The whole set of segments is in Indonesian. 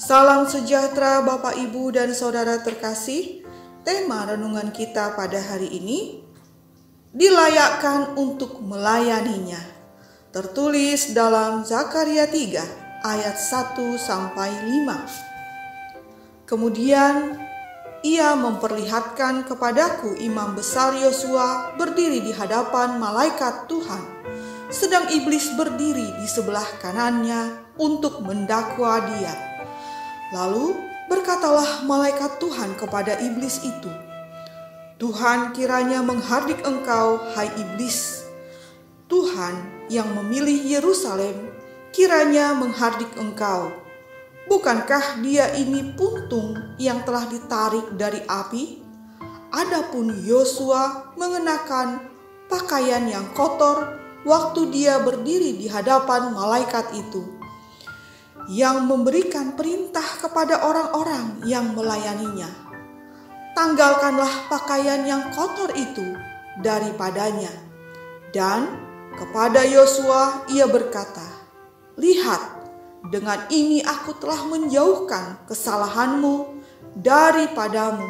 Salam sejahtera Bapak, Ibu, dan Saudara terkasih. Tema renungan kita pada hari ini, dilayakkan untuk melayaninya. Tertulis dalam Zakaria 3 ayat 1-5. Kemudian ia memperlihatkan kepadaku imam besar Yosua berdiri di hadapan malaikat Tuhan, sedang iblis berdiri di sebelah kanannya untuk mendakwa dia. Lalu berkatalah malaikat Tuhan kepada iblis itu, "Tuhan kiranya menghardik engkau, hai iblis. Tuhan yang memilih Yerusalem kiranya menghardik engkau. Bukankah dia ini puntung yang telah ditarik dari api? Adapun Yosua mengenakan pakaian yang kotor waktu dia berdiri di hadapan malaikat itu, yang memberikan perintah kepada orang-orang yang melayaninya. Tanggalkanlah pakaian yang kotor itu daripadanya." Dan kepada Yosua ia berkata, "Lihat, dengan ini aku telah menjauhkan kesalahanmu daripadamu.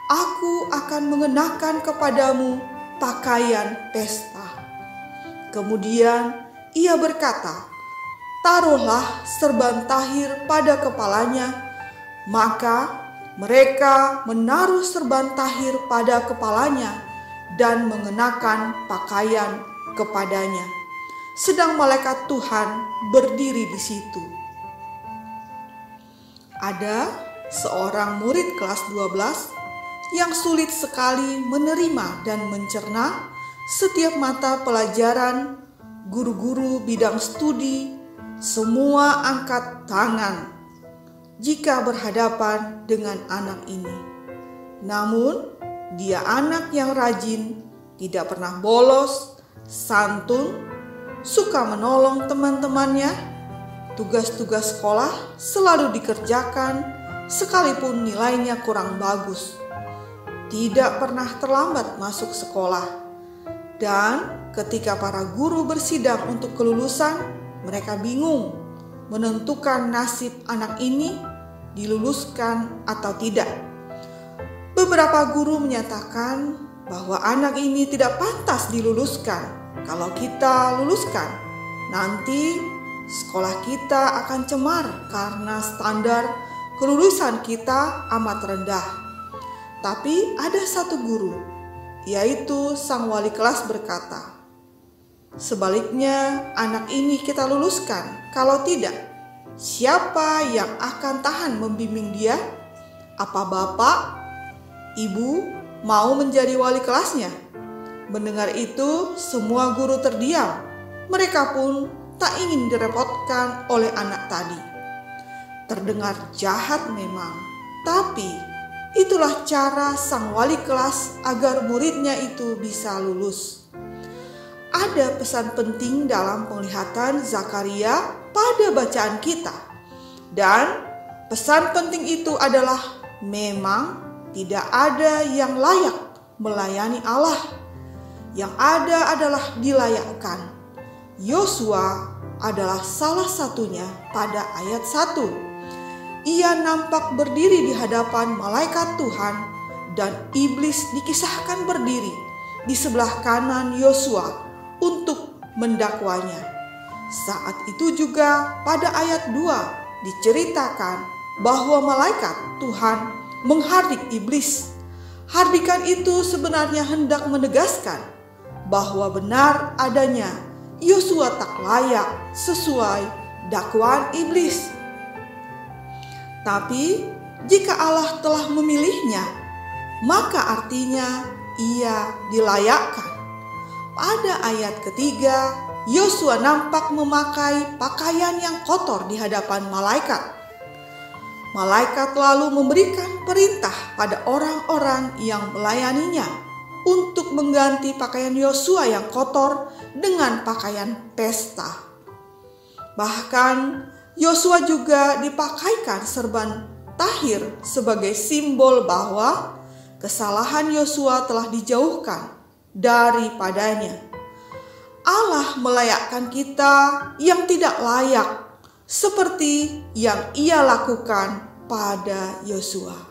Aku akan mengenakan kepadamu pakaian pesta." Kemudian ia berkata, "Taruhlah serban tahir pada kepalanya." Maka mereka menaruh serban tahir pada kepalanya dan mengenakan pakaian kepadanya. Sedang malaikat Tuhan berdiri di situ. Ada seorang murid kelas 12 yang sulit sekali menerima dan mencerna setiap mata pelajaran. Guru-guru bidang studi semua angkat tangan jika berhadapan dengan anak ini. Namun dia anak yang rajin, tidak pernah bolos, santun, suka menolong teman-temannya. Tugas-tugas sekolah selalu dikerjakan sekalipun nilainya kurang bagus. Tidak pernah terlambat masuk sekolah. Dan ketika para guru bersidang untuk kelulusan, mereka bingung menentukan nasib anak ini diluluskan atau tidak. Beberapa guru menyatakan bahwa anak ini tidak pantas diluluskan. Kalau kita luluskan, nanti sekolah kita akan cemar karena standar kelulusan kita amat rendah. Tapi ada satu guru, yaitu sang wali kelas, berkata, "Sebaliknya anak ini kita luluskan. Kalau tidak, siapa yang akan tahan membimbing dia? Apa bapak, ibu mau menjadi wali kelasnya?" Mendengar itu, semua guru terdiam. Mereka pun tak ingin direpotkan oleh anak tadi. Terdengar jahat memang, tapi itulah cara sang wali kelas agar muridnya itu bisa lulus. Ada pesan penting dalam penglihatan Zakaria pada bacaan kita. Dan pesan penting itu adalah memang tidak ada yang layak melayani Allah. Yang ada adalah dilayakkan. Yosua adalah salah satunya pada ayat 1. Ia nampak berdiri di hadapan malaikat Tuhan dan iblis dikisahkan berdiri di sebelah kanan Yosua untuk mendakwanya. Saat itu juga pada ayat 2 diceritakan bahwa malaikat Tuhan menghardik iblis. Hardikan itu sebenarnya hendak menegaskan bahwa benar adanya Yosua tak layak sesuai dakwaan iblis. Tapi jika Allah telah memilihnya, maka artinya ia dilayakkan. Pada ayat ketiga, Yosua nampak memakai pakaian yang kotor di hadapan malaikat. Malaikat lalu memberikan perintah pada orang-orang yang melayaninya untuk mengganti pakaian Yosua yang kotor dengan pakaian pesta. Bahkan Yosua juga dipakaikan serban tahir sebagai simbol bahwa kesalahan Yosua telah dijauhkan daripadanya. Allah melayakkan kita yang tidak layak seperti yang ia lakukan pada Yosua.